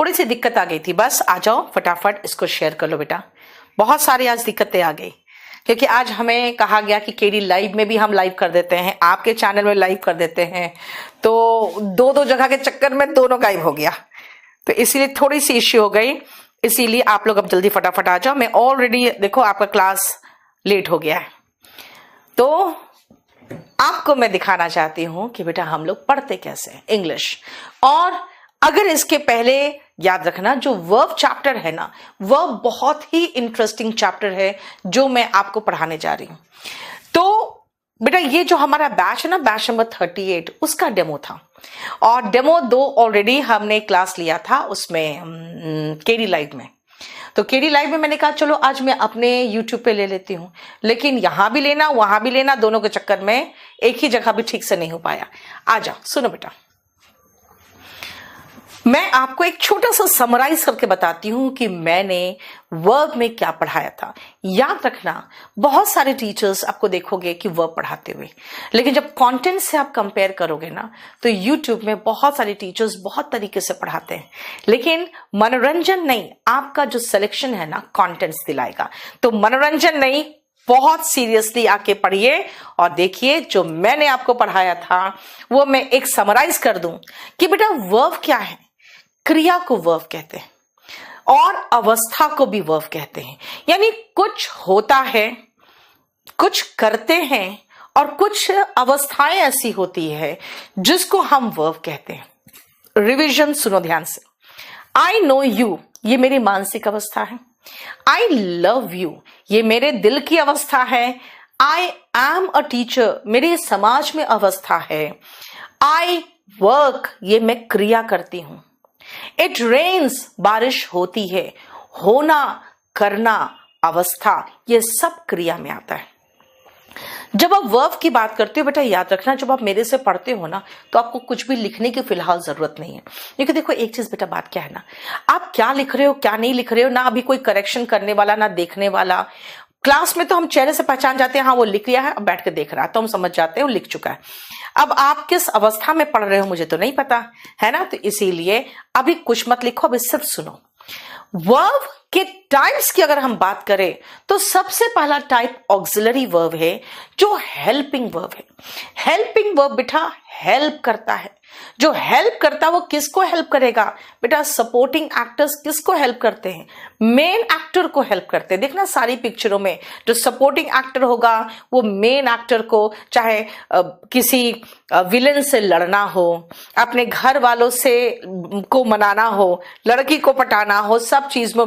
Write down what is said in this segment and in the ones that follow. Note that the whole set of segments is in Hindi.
थोड़ी सी दिक्कत आ गई थी, बस आ जाओ फटाफट इसको शेयर कर लो बेटा। बहुत सारी आज दिक्कतें आ गई क्योंकि आज हमें कहा गया कि केडी लाइव में भी हम लाइव कर देते हैं, आपके चैनल में लाइव कर देते हैं, तो दो जगह के चक्कर में दोनों गायब हो गया, तो इसीलिए थोड़ी सी इश्यू हो गई। इसीलिए आप लोग अब जल्दी फटाफट आ जाओ। मैं ऑलरेडी देखो आपका क्लास लेट हो गया है, तो आपको मैं दिखाना चाहती हूं कि बेटा हम लोग पढ़ते कैसे हैं इंग्लिश। और अगर इसके पहले याद रखना, जो वर्ब चैप्टर है ना, वह बहुत ही इंटरेस्टिंग चैप्टर है जो मैं आपको पढ़ाने जा रही हूं। तो बेटा ये जो हमारा बैच है ना, बैच नंबर 38, उसका डेमो था, और डेमो 2 ऑलरेडी हमने क्लास लिया था उसमें केडी लाइव में। तो केडी लाइव में मैंने कहा चलो आज मैं अपने यूट्यूब पे ले लेती हूँ, लेकिन यहां भी लेना वहां भी लेना, दोनों के चक्कर में एक ही जगह भी ठीक से नहीं हो पाया। आ जाओ सुनो बेटा, मैं आपको एक छोटा सा समराइज करके बताती हूं कि मैंने वर्ब में क्या पढ़ाया था। याद रखना, बहुत सारे टीचर्स आपको देखोगे कि वर्ब पढ़ाते हुए, लेकिन जब कंटेंट से आप कंपेयर करोगे ना, तो यूट्यूब में बहुत सारे टीचर्स बहुत तरीके से पढ़ाते हैं, लेकिन मनोरंजन नहीं, आपका जो सिलेक्शन है ना कंटेंट्स दिलाएगा। तो मनोरंजन नहीं, बहुत सीरियसली आके पढ़िए और देखिए जो मैंने आपको पढ़ाया था वो मैं एक समराइज कर दूं कि बेटा वर्ब क्या है। क्रिया को वर्ब कहते हैं और अवस्था को भी वर्ब कहते हैं, यानी कुछ होता है, कुछ करते हैं, और कुछ अवस्थाएं ऐसी होती है जिसको हम वर्ब कहते हैं। रिवीजन सुनो ध्यान से। आई नो यू, ये मेरी मानसिक अवस्था है। आई लव यू, ये मेरे दिल की अवस्था है। आई एम अ टीचर, मेरे समाज में अवस्था है। आई वर्क, ये मैं क्रिया करती हूं। इट रेन्स, बारिश होती है। होना, करना, अवस्था, ये सब क्रिया में आता है। जब आप वर्ब की बात करते हो बेटा, याद रखना जब आप मेरे से पढ़ते हो ना, तो आपको कुछ भी लिखने की फिलहाल जरूरत नहीं है। क्योंकि देखो एक चीज बेटा, बात क्या है ना, आप क्या लिख रहे हो क्या नहीं लिख रहे हो ना, अभी कोई करेक्शन करने वाला ना देखने वाला। क्लास में तो हम चेहरे से पहचान जाते हैं, हाँ वो लिख लिया है, अब बैठ के देख रहा है, तो हम समझ जाते हैं वो लिख चुका है। अब आप किस अवस्था में पढ़ रहे हो मुझे तो नहीं पता है ना, तो इसीलिए अभी कुछ मत लिखो, अभी सिर्फ सुनो। वर्ब के टाइप्स की अगर हम बात करें तो सबसे पहला टाइप ऑक्सिलरी वर्ब है, जो हेल्पिंग वर्ब है। हेल्पिंग वर्ब बेटा हेल्प करता है। जो हेल्प करता है वो किसको हेल्प करेगा बेटा? सपोर्टिंग एक्टर्स किसको हेल्प करते हैं? मेन एक्टर को हेल्प करते हैं। देखना सारी पिक्चरों में जो सपोर्टिंग एक्टर होगा वो मेन एक्टर को, चाहे किसी विलन से लड़ना हो, अपने घर वालों से को मनाना हो, लड़की को पटाना हो, सब चीज में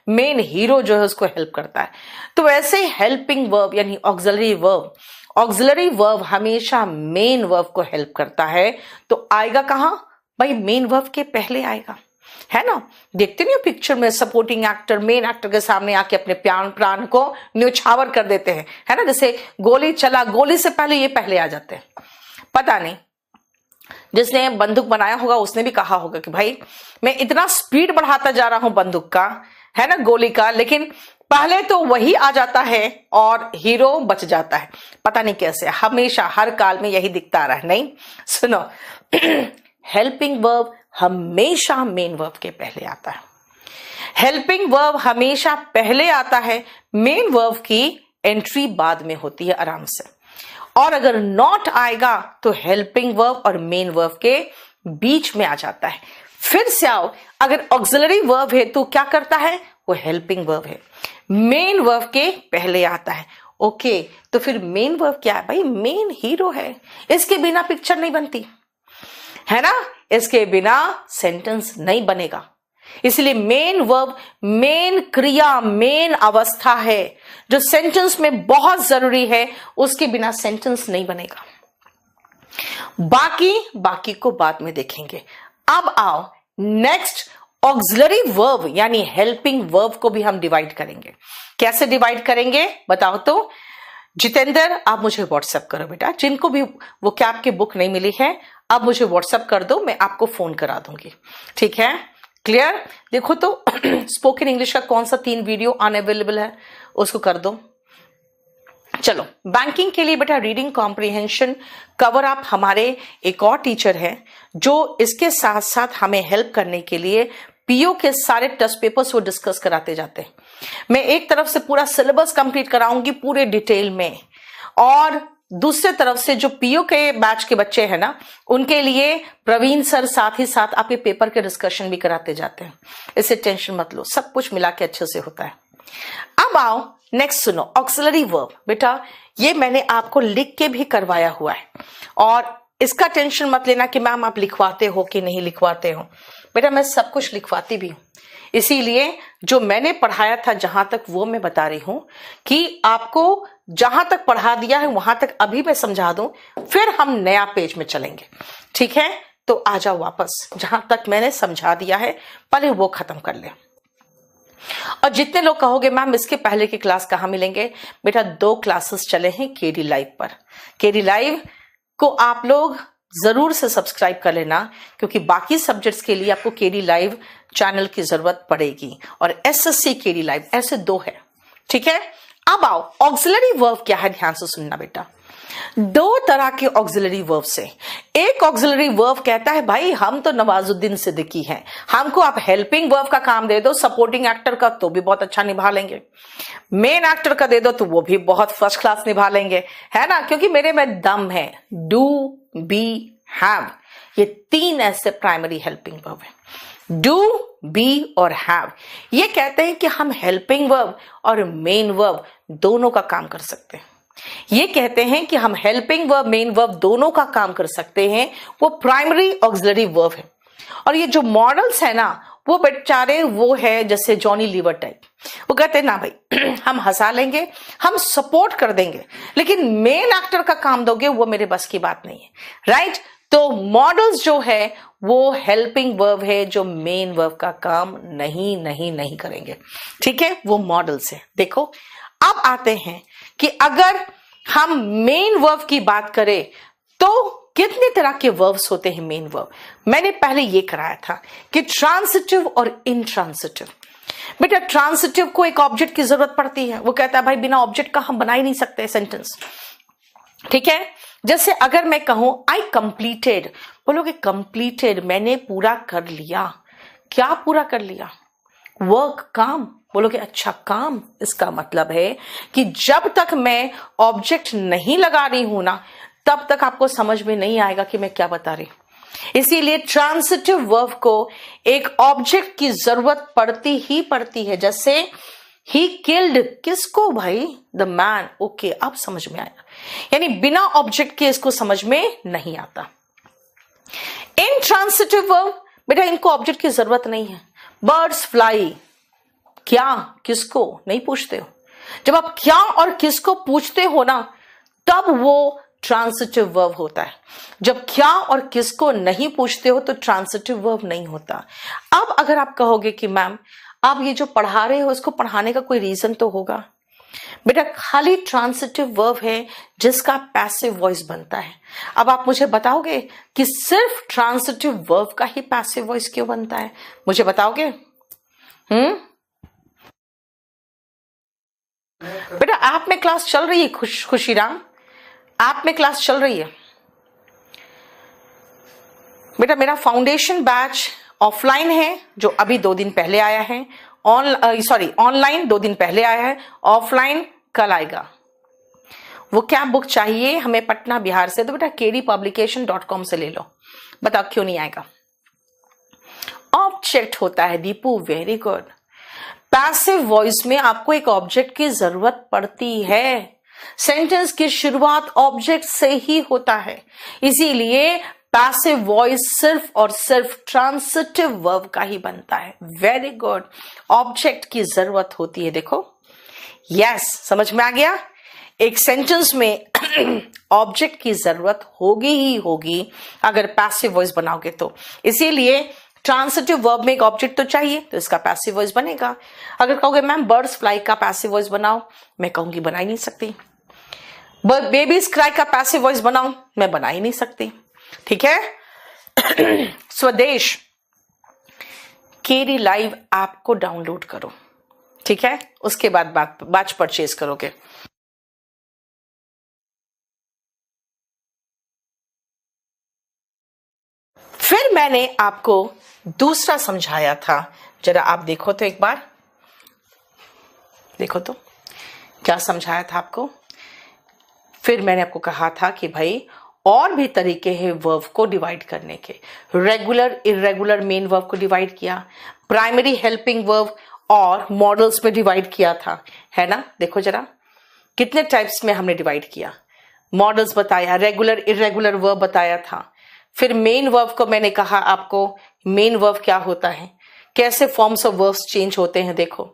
मेन हीरो जो है उसको हेल्प करता है। तो वैसे हेल्पिंग वर्ब यानी ऑक्सिलरी वर्ब हमेशा मेन वर्ब को हेल्प करता है। तो आएगा कहां भाई? मेन वर्ब के पहले आएगा, है ना। देखते नहीं हो पिक्चर में सपोर्टिंग एक्टर मेन एक्टर के सामने आके अपने प्राण को न्यौछावर कर देते हैं, है ना। जैसे गोली चला, गोली से पहले ये पहले आ जाते हैं। पता नहीं जिसने बंदूक बनाया होगा उसने भी कहा होगा कि भाई मैं इतना स्पीड बढ़ाता जा रहा हूं बंदूक का, है ना, गोली का, लेकिन पहले तो वही आ जाता है और हीरो बच जाता है। पता नहीं कैसे, हमेशा हर काल में यही दिखता आ रहा है। नहीं सुनो, हेल्पिंग वर्ब हमेशा मेन वर्ब के पहले आता है। हेल्पिंग वर्ब हमेशा पहले आता है, मेन वर्ब की एंट्री बाद में होती है आराम से। और अगर नॉट आएगा तो हेल्पिंग वर्ब और मेन वर्ब के बीच में आ जाता है। फिर से आओ, अगर ऑक्सिलरी वर्ब है तो क्या करता है? वो हेल्पिंग वर्ब है, मेन वर्ब के पहले आता है। ओके, तो फिर मेन वर्ब क्या है भाई? मेन हीरो है, इसके बिना पिक्चर नहीं बनती, है ना, इसके बिना सेंटेंस नहीं बनेगा। इसलिए मेन वर्ब मेन क्रिया, मेन अवस्था है जो सेंटेंस में बहुत जरूरी है, उसके बिना सेंटेंस नहीं बनेगा। बाकी को बाद में देखेंगे। अब आओ नेक्स्ट, ऑक्सिलरी वर्ब यानी हेल्पिंग वर्ब को भी हम डिवाइड करेंगे। कैसे डिवाइड करेंगे बताओ तो? जितेंद्र आप मुझे व्हाट्सएप करो बेटा, जिनको भी वो कैब की बुक नहीं मिली है अब मुझे व्हाट्सएप कर दो, मैं आपको फोन करा दूंगी, ठीक है? क्लियर? देखो तो स्पोकन इंग्लिश का कौन सा 3 वीडियो अनअवेलेबल है उसको कर दो। चलो, बैंकिंग के लिए बेटा रीडिंग कॉम्प्रिहेंशन कवर अप हमारे एक और टीचर है जो इसके साथ साथ हमें हेल्प करने के लिए पीओ के सारे टेस्ट पेपर्स वो डिस्कस कराते जाते हैं। मैं एक तरफ से पूरा सिलेबस कंप्लीट कराऊंगी पूरे डिटेल में, और दूसरे तरफ से जो पीओ के बैच के बच्चे हैं ना, उनके लिए प्रवीण सर साथ ही साथ आपके पेपर के डिस्कशन भी कराते जाते हैं। इससे टेंशन मत लो, सब कुछ मिला के अच्छे से होता है। अब आओ नेक्स्ट सुनो, ऑक्सिलरी वर्ब। बेटा ये मैंने आपको लिख के भी करवाया हुआ है, और इसका टेंशन मत लेना कि मैम आप लिखवाते हो कि नहीं लिखवाते हो। बेटा मैं सब कुछ लिखवाती भी हूं, इसीलिए जो मैंने पढ़ाया था जहां तक वो मैं बता रही हूं कि आपको जहां तक पढ़ा दिया है वहां तक अभी मैं समझा दूं, फिर हम नया पेज में चलेंगे। ठीक है, तो आ जाओ वापस, जहां तक मैंने समझा दिया है पहले वो खत्म कर ले। और जितने लोग कहोगे मैम इसके पहले की क्लास कहां मिलेंगे, बेटा 2 क्लासेस चले हैं केडी लाइव पर। केडी लाइव को आप लोग जरूर से सब्सक्राइब कर लेना, क्योंकि बाकी सब्जेक्ट्स के लिए आपको केडी लाइव चैनल की जरूरत पड़ेगी, और एसएससी केडी लाइव, ऐसे 2 है। ठीक है, अब आओ ऑक्सिलरी वर्ब क्या है, ध्यान से सुनना बेटा। 2 तरह के ऑक्सिलरी वर्ब से, एक ऑक्सिलरी वर्ब कहता है भाई हम तो नवाजुद्दीन सिद्दीकी हैं, हमको आप हेल्पिंग वर्ब का काम दे दो, सपोर्टिंग एक्टर का तो भी बहुत अच्छा निभा लेंगे, मेन एक्टर का दे दो तो वो भी बहुत फर्स्ट क्लास निभा लेंगे, है ना, क्योंकि मेरे में दम है। डू, बी, हैव, ये 3 ऐसे प्राइमरी हेल्पिंग वर्ब है। डू, बी और हैव, ये कहते हैं कि हम हेल्पिंग वर्ब और मेन वर्ब दोनों का काम कर सकते हैं। ये कहते हैं कि हम हेल्पिंग वर्ब मेन वर्ब दोनों का काम कर सकते हैं, वो प्राइमरी ऑक्सिलरी वर्ब है। और ये जो मॉडल्स है ना, वो बेचारे वो है जैसे जॉनी लीवर टाइप, वो कहते हैं ना भाई हम हंसा लेंगे, हम सपोर्ट कर देंगे, लेकिन मेन एक्टर का काम दोगे वो मेरे बस की बात नहीं है। राइट, तो मॉडल्स जो है वो हेल्पिंग वर्ब है, जो मेन वर्ब का काम नहीं करेंगे। ठीक है, वो मॉडल्स है। देखो अब आते हैं कि अगर हम मेन वर्ब की बात करें तो कितने तरह के वर्ब्स होते हैं मेन वर्ब। मैंने पहले ये कराया था कि ट्रांसिटिव और इंट्रांसिटिव। बेटा ट्रांसिटिव को एक ऑब्जेक्ट की जरूरत पड़ती है, वो कहता है भाई बिना ऑब्जेक्ट का हम बना ही नहीं सकते सेंटेंस। ठीक है, जैसे अगर मैं कहूं आई कंप्लीटेड, बोलोगे कंप्लीटेड मैंने पूरा कर लिया, क्या पूरा कर लिया, वर्क, काम, बोलोगे अच्छा काम। इसका मतलब है कि जब तक मैं ऑब्जेक्ट नहीं लगा रही हूं ना, तब तक आपको समझ में नहीं आएगा कि मैं क्या बता रही हूं। इसीलिए ट्रांसिटिव वर्ब को एक ऑब्जेक्ट की जरूरत पड़ती ही पड़ती है। जैसे ही किल्ड, किसको भाई, द मैन। ओके, अब समझ में आया, यानी बिना ऑब्जेक्ट के इसको समझ में नहीं आता। इनट्रांसिटिव वर्ब, बेटा इनको ऑब्जेक्ट की जरूरत नहीं है। बर्ड्स फ्लाई, क्या किसको नहीं पूछते हो। जब आप क्या और किसको पूछते हो ना, तब वो ट्रांसिटिव वर्ब होता है। जब क्या और किसको नहीं पूछते हो तो ट्रांसिटिव वर्ब नहीं होता। अब अगर आप कहोगे कि मैम आप ये जो पढ़ा रहे हो इसको पढ़ाने का कोई रीजन तो होगा, बेटा खाली ट्रांसिटिव वर्ब है जिसका पैसिव वॉइस बनता है। अब आप मुझे बताओगे कि सिर्फ ट्रांसिटिव वर्ब का ही पैसिव वॉइस क्यों बनता है, मुझे बताओगे? बेटा ऐप में क्लास चल रही है, खुशीराम ऐप में क्लास चल रही है। बेटा मेरा फाउंडेशन बैच ऑफलाइन है जो अभी 2 दिन पहले आया है, ऑनलाइन 2 दिन पहले आया है, ऑफलाइन कल आएगा। वो क्या बुक चाहिए हमें पटना बिहार से, तो बेटा kdpublication.com से ले लो। बताओ क्यों नहीं आएगा? ऑब्जेक्ट होता है Deepu, very good. Passive voice में आपको एक ऑब्जेक्ट की जरूरत पड़ती है। सेंटेंस की शुरुआत ऑब्जेक्ट से ही होता है, इसीलिए पैसिव वॉइस सिर्फ और सिर्फ ट्रांसिटिव वर्ब का ही बनता है। वेरी गुड, ऑब्जेक्ट की जरूरत होती है। देखो यस, समझ में आ गया। एक सेंटेंस में ऑब्जेक्ट की जरूरत होगी ही होगी अगर पैसिव वॉइस बनाओगे तो, इसीलिए ट्रांसिटिव वर्ब में एक ऑब्जेक्ट तो चाहिए, तो इसका पैसिव वॉइस बनेगा। अगर कहोगे मैम बर्ड्स फ्लाई का पैसिव वॉइस बनाओ, मैं कहूंगी बना ही नहीं सकती। बेबीज क्राई का पैसिव वॉइस बनाओ, मैं बना ही नहीं सकती। ठीक है स्वदेश केडी लाइव ऐप को डाउनलोड करो, ठीक है, उसके बाद बैच परचेज करोगे। फिर मैंने आपको दूसरा समझाया था, जरा आप देखो तो एक बार, देखो तो क्या समझाया था आपको। फिर मैंने आपको कहा था कि भाई और भी तरीके हैं वर्ब को डिवाइड करने के। रेगुलर, इर्रेगुलर मेन वर्ब को डिवाइड किया, प्राइमरी हेल्पिंग वर्ब और मॉडल्स में डिवाइड किया था, है ना। देखो जरा कितने टाइप्स में हमने डिवाइड किया, मॉडल्स बताया, रेगुलर इर्रेगुलर वर्ब बताया था। फिर मेन वर्ब को मैंने कहा आपको मेन वर्ब क्या होता है, कैसे फॉर्म्स ऑफ वर्ब्स चेंज होते हैं, देखो।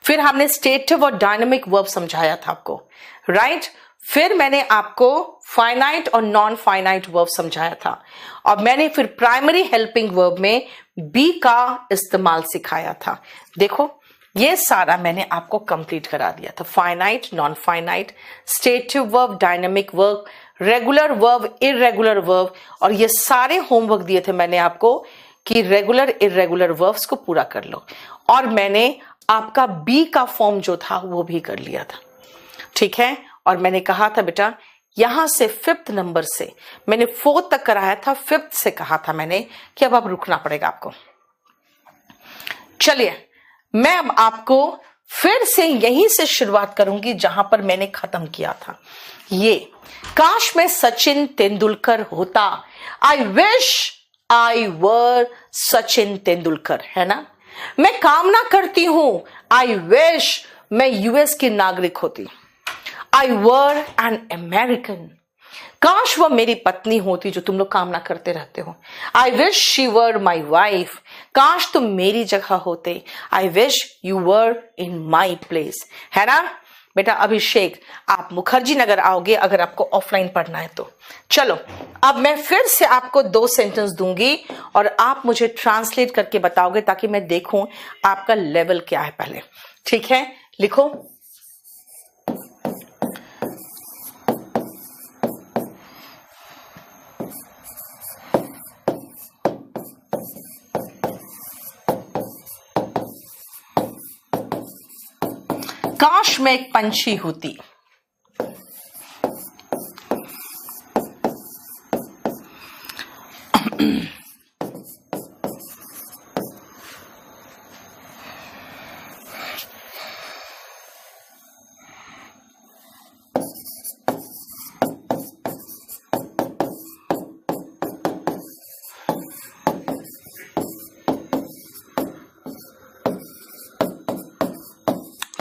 फिर हमने स्टेटिव और डायनामिक वर्ब समझाया था आपको, राइट। फिर मैंने आपको फाइनाइट और नॉन फाइनाइट वर्ब समझाया था, और मैंने फिर प्राइमरी हेल्पिंग वर्ब में बी का इस्तेमाल सिखाया था। देखो ये सारा मैंने आपको कंप्लीट करा दिया था, finite, non finite, stative verb, dynamic verb, regular verb, irregular verb, और ये सारे होमवर्क दिए थे मैंने आपको कि रेगुलर इर्रेगुलर वर्ब्स को पूरा कर लो, और मैंने आपका बी का फॉर्म जो था वो भी कर लिया था, ठीक है। और मैंने कहा था बेटा यहां से 5th नंबर से मैंने 4th तक कराया था, 5th से कहा था मैंने कि अब रुकना पड़ेगा आपको। चलिए मैं अब आपको फिर से यहीं से शुरुआत करूंगी जहां पर मैंने खत्म किया था। ये काश मैं सचिन तेंदुलकर होता, आई विश आई वर सचिन तेंदुलकर, है ना। मैं कामना करती हूं, आई विश मैं यूएस की नागरिक होती, आई वर एन अमेरिकन। काश वह मेरी पत्नी होती जो तुम लोग कामना करते रहते हो, I wish she were my wife. काश तुम मेरी जगह होते, I wish you were in my place, है ना। बेटा अभिषेक आप मुखर्जी नगर आओगे अगर आपको ऑफलाइन पढ़ना है तो। चलो अब मैं फिर से आपको 2 सेंटेंस दूंगी और आप मुझे ट्रांसलेट करके बताओगे ताकि मैं देखूं आपका लेवल क्या है पहले, ठीक है। लिखो, काश मैं एक पंछी होती,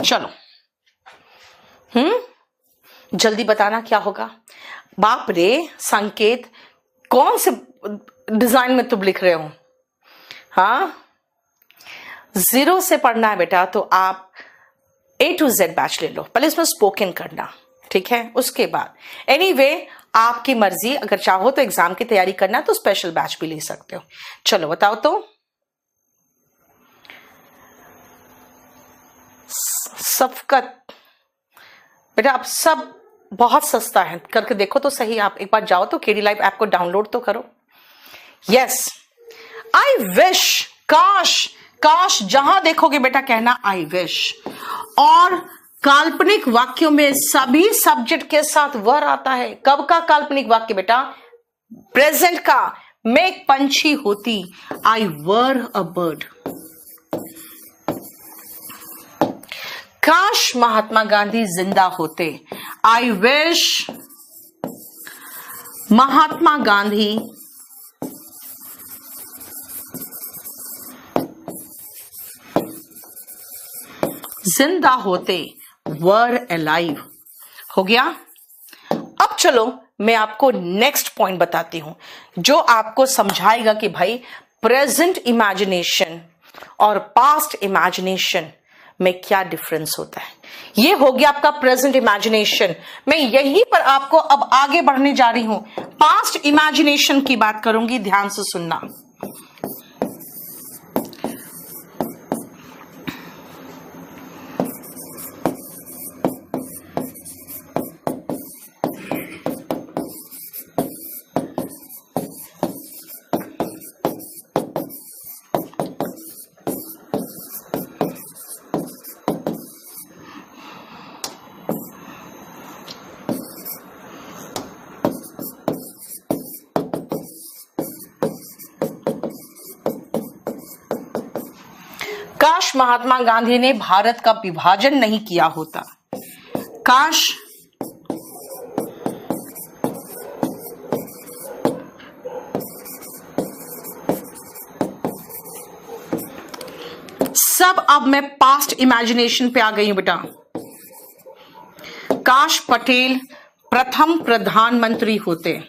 चलो जल्दी बताना क्या होगा। बाप रे संकेत, कौन से डिजाइन में तुम लिख रहे हो, हाँ 0 से पढ़ना है बेटा तो आप A to Z बैच ले लो, पहले इसमें स्पोकन करना, ठीक है। उसके बाद एनीवे आपकी मर्जी, अगर चाहो तो एग्जाम की तैयारी करना तो स्पेशल बैच भी ले सकते हो। चलो बताओ तो, सफकत बेटा आप सब बहुत सस्ता है, करके देखो तो सही। आप एक बार जाओ तो केडी लाइव ऐप को डाउनलोड तो करो। यस आई विश, काश, काश जहां देखोगे बेटा कहना आई विश। और काल्पनिक वाक्यों में सभी सब्जेक्ट के साथ वर आता है। कब का काल्पनिक वाक्य बेटा, प्रेजेंट का। मैं एक पंछी होती, आई वर अ बर्ड। काश महात्मा गांधी जिंदा होते, आई विश महात्मा गांधी जिंदा होते, वर अलाइव। हो गया। अब चलो मैं आपको नेक्स्ट पॉइंट बताती हूं जो आपको समझाएगा कि भाई प्रेजेंट इमेजिनेशन और पास्ट इमेजिनेशन में क्या डिफरेंस होता है। ये हो गया आपका प्रेजेंट इमेजिनेशन। मैं यहीं पर आपको अब आगे बढ़ने जा रही हूं, पास्ट इमेजिनेशन की बात करूंगी, ध्यान से सुनना। काश महात्मा गांधी ने भारत का विभाजन नहीं किया होता। काश सब, अब मैं पास्ट इमेजिनेशन पे आ गई हूं बेटा। काश पटेल प्रथम प्रधानमंत्री होते।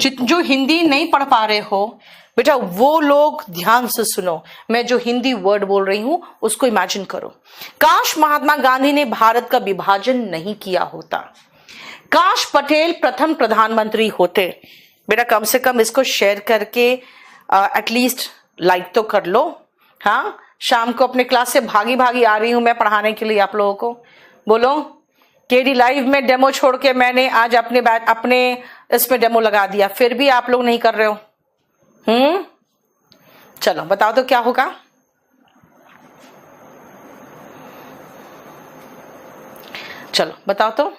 जो हिंदी नहीं पढ़ पा रहे हो बेटा, वो लोग ध्यान से सुनो, मैं जो हिंदी वर्ड बोल रही हूं उसको इमेजिन करो। काश महात्मा गांधी ने भारत का विभाजन नहीं किया होता। काश पटेल प्रथम प्रधानमंत्री होते। बेटा कम से कम इसको शेयर करके एटलीस्ट लाइक तो कर लो। हाँ, शाम को अपने क्लास से भागी भागी आ रही हूं मैं पढ़ाने के लिए आप लोगों को। बोलो, केडी लाइव में डेमो छोड़ के मैंने आज अपने इसमें डेमो लगा दिया, फिर भी आप लोग नहीं कर रहे हो। चलो बताओ तो क्या होगा। चलो बताओ तो।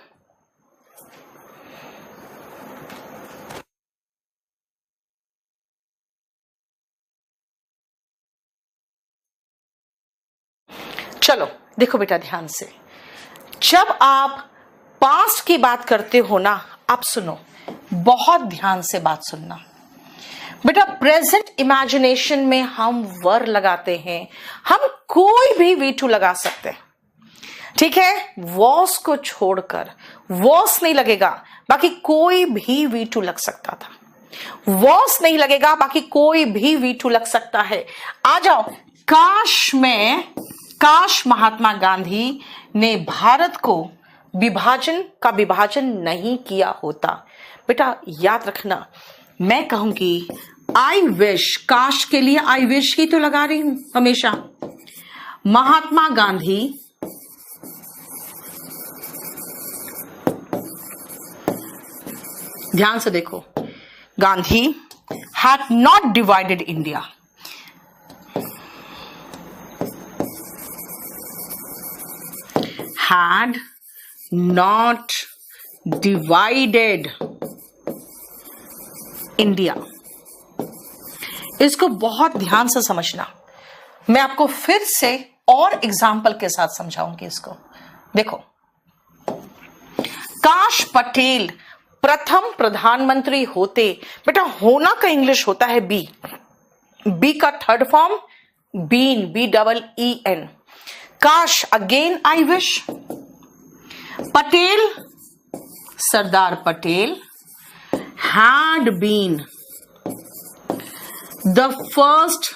चलो देखो बेटा ध्यान से, जब आप पास्ट की बात करते हो ना, आप सुनो, बहुत ध्यान से बात सुनना बेटा। प्रेजेंट इमेजिनेशन में हम वर लगाते हैं, हम कोई भी V2 लगा सकते हैं, ठीक है। वॉस को छोड़कर, वॉस नहीं लगेगा, बाकी कोई भी V2 लग सकता था। वॉस नहीं लगेगा, बाकी कोई भी V2 लग सकता है। आ जाओ, काश महात्मा गांधी ने भारत को विभाजन नहीं किया होता। बेटा याद रखना, मैं कहूंगी आई विश, काश के लिए आई विश ही तो लगा रही हूं हमेशा। महात्मा गांधी ध्यान से देखो, Gandhi had not divided India. had not divided India। इसको बहुत ध्यान से समझना, मैं आपको फिर से और एग्जाम्पल के साथ समझाऊंगी इसको। देखो, काश पटेल प्रथम प्रधानमंत्री होते। बेटा होना का इंग्लिश होता है बी का थर्ड फॉर्म बीन, BEEN। काश again I wish, Patel, Sardar Patel had been the first।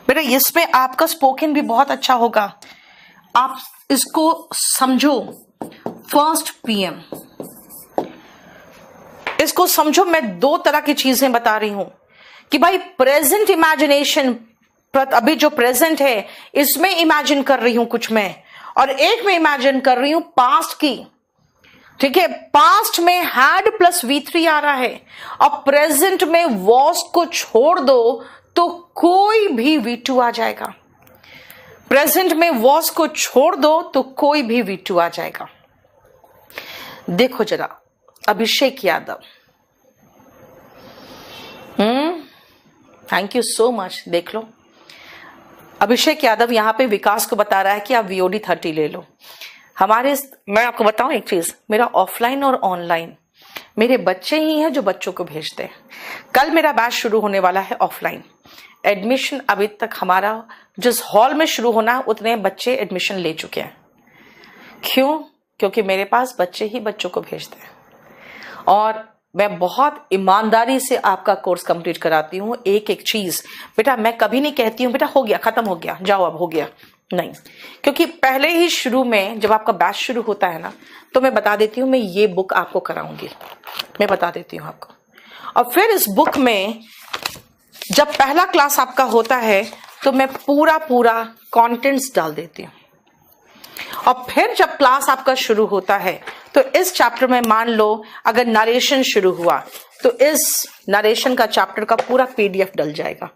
बेटा इसमें आपका स्पोकन भी बहुत अच्छा होगा, आप इसको समझो। फर्स्ट PM, इसको समझो। मैं दो तरह की चीजें बता रही हूं कि भाई प्रेजेंट इमेजिनेशन, अभी जो प्रेजेंट है इसमें इमेजिन कर रही हूं कुछ मैं, और एक में इमेजिन कर रही हूं पास्ट की, ठीक है। पास्ट में हैड प्लस V3 आ रहा है, और प्रेजेंट में वॉस को छोड़ दो तो कोई भी V2 आ जाएगा। प्रेजेंट में वॉस को छोड़ दो तो कोई भी V2 आ जाएगा। देखो जरा, Abhishek Yadav, thank you so much. देख लो, अभिषेक यादव यहाँ पे विकास को बता रहा है कि आप VOD 30 ले लो। मैं आपको बताऊं एक चीज, मेरा ऑफलाइन और ऑनलाइन, मेरे बच्चे ही हैं जो बच्चों को भेजते हैं। कल मेरा बैच शुरू होने वाला है ऑफलाइन। एडमिशन अभी तक हमारा जिस हॉल में शुरू होना, उतने बच्चे एडमिशन ले चुके हैं। क्यों? क्योंकि मेरे पास बच्चे ही बच्चों को भेजते हैं, और मैं बहुत ईमानदारी से आपका कोर्स कंप्लीट कराती हूँ। एक एक चीज बेटा मैं कभी नहीं कहती हूँ बेटा हो गया, खत्म हो गया, जाओ अब हो गया, नहीं। क्योंकि पहले ही शुरू में जब आपका बैच शुरू होता है ना, तो मैं बता देती हूँ मैं ये बुक आपको कराऊंगी, मैं बता देती हूँ आपको। और फिर इस बुक में जब पहला क्लास आपका होता है तो मैं पूरा कंटेंट्स डाल देती हूँ, और फिर जब क्लास आपका शुरू होता है तो इस चैप्टर में मान लो अगर नरेशन शुरू हुआ तो इस नरेशन का चैप्टर का पूरा PDF डल जाएगा।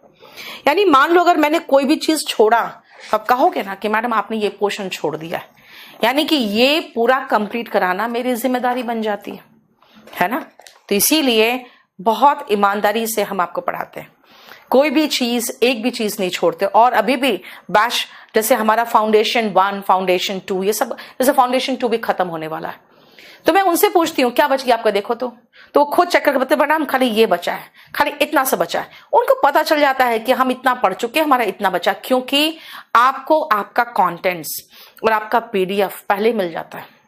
यानी मान लो अगर मैंने कोई भी चीज छोड़ा तो आप कहोगे ना कि मैडम आपने ये पोर्शन छोड़ दिया है, यानी कि ये पूरा कंप्लीट कराना मेरी जिम्मेदारी बन जाती है ना। तो इसीलिए बहुत ईमानदारी से हम आपको पढ़ाते हैं, कोई भी चीज, एक भी चीज नहीं छोड़ते। और अभी भी बैच जैसे हमारा फाउंडेशन 1, फाउंडेशन 2, ये सब, जैसे फाउंडेशन 2 भी खत्म होने वाला है, तो मैं उनसे पूछती हूँ क्या बच गया आपका, देखो तो वो खुद चेक करके बताते मैडम खाली ये बचा है, खाली इतना सा बचा है। उनको पता चल जाता है कि हम इतना पढ़ चुके हैं, हमारा इतना बचा, क्योंकि आपको आपका कंटेंट्स और आपका पीडीएफ पहले मिल जाता है।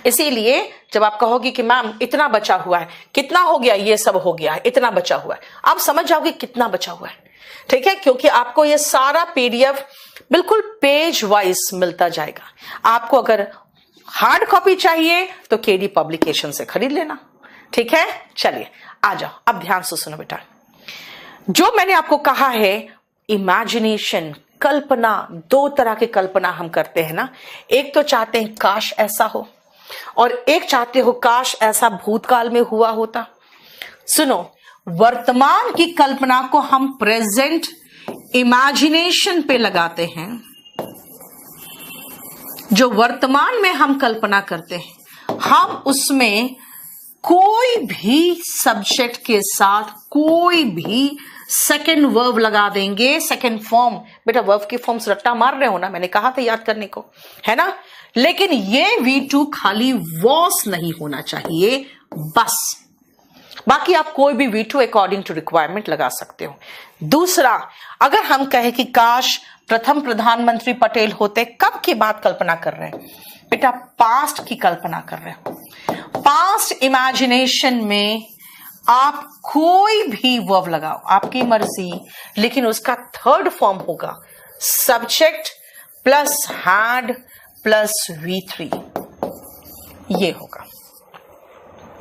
इसीलिए जब आप कहोगे कि मैम इतना बचा हुआ है, कितना हो गया, ये सब हो गया है, इतना बचा हुआ है, आप समझ जाओगे कितना बचा हुआ है, ठीक है, क्योंकि आपको ये सारा पीडीएफ बिल्कुल पेज वाइज मिलता जाएगा। आपको अगर हार्ड कॉपी चाहिए तो केडी पब्लिकेशन से खरीद लेना, ठीक है। चलिए आ जाओ, अब ध्यान से सुनो बेटा, जो मैंने आपको कहा है इमेजिनेशन, कल्पना, दो तरह की कल्पना हम करते हैं ना, एक तो चाहते हैं काश ऐसा हो, और एक चाहते हो काश ऐसा भूतकाल में हुआ होता। सुनो, वर्तमान की कल्पना को हम प्रेजेंट इमेजिनेशन पे लगाते हैं। जो वर्तमान में हम कल्पना करते हैं, हम उसमें कोई भी सब्जेक्ट के साथ कोई भी सेकेंड वर्ब लगा देंगे, सेकेंड फॉर्म। बेटा वर्ब की फॉर्म्स रट्टा मार रहे हो ना, मैंने कहा था याद करने को, है ना। लेकिन ये V2 खाली वॉस नहीं होना चाहिए बस, बाकी आप कोई भी V2 अकॉर्डिंग टू रिक्वायरमेंट लगा सकते हो। दूसरा, अगर हम कहें कि काश प्रथम प्रधानमंत्री पटेल होते, कब की बात कल्पना कर रहे हैं बेटा, पास्ट की कल्पना कर रहे हैं। पास्ट इमेजिनेशन में आप कोई भी वर्ब लगाओ, आपकी मर्जी, लेकिन उसका थर्ड फॉर्म होगा subject plus had plus V3, ये होगा।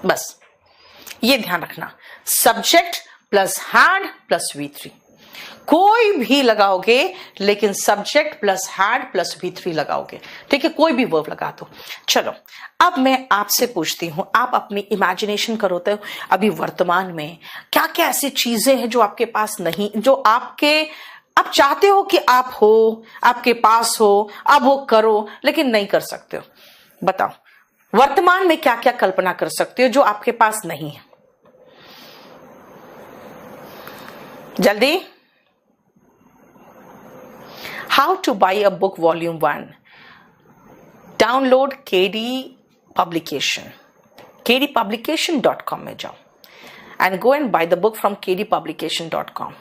बस ये ध्यान रखना, subject plus had plus V3, कोई भी लगाओगे लेकिन subject plus had plus V3 लगाओगे, ठीक है, कोई भी वर्ब लगा दो। चलो अब मैं आपसे पूछती हूं, आप अपनी इमेजिनेशन करो तो अभी वर्तमान में क्या क्या ऐसी चीजें हैं जो आपके पास नहीं, जो आप चाहते हो कि आप हो, आपके पास हो, आप वो करो लेकिन नहीं कर सकते हो। बताओ वर्तमान में क्या क्या कल्पना कर सकते हो जो आपके पास नहीं है, जल्दी। How to buy a book volume 1? Download KD publication, kdpublication.com में जाओ and go and buy the book from kdpublication.com.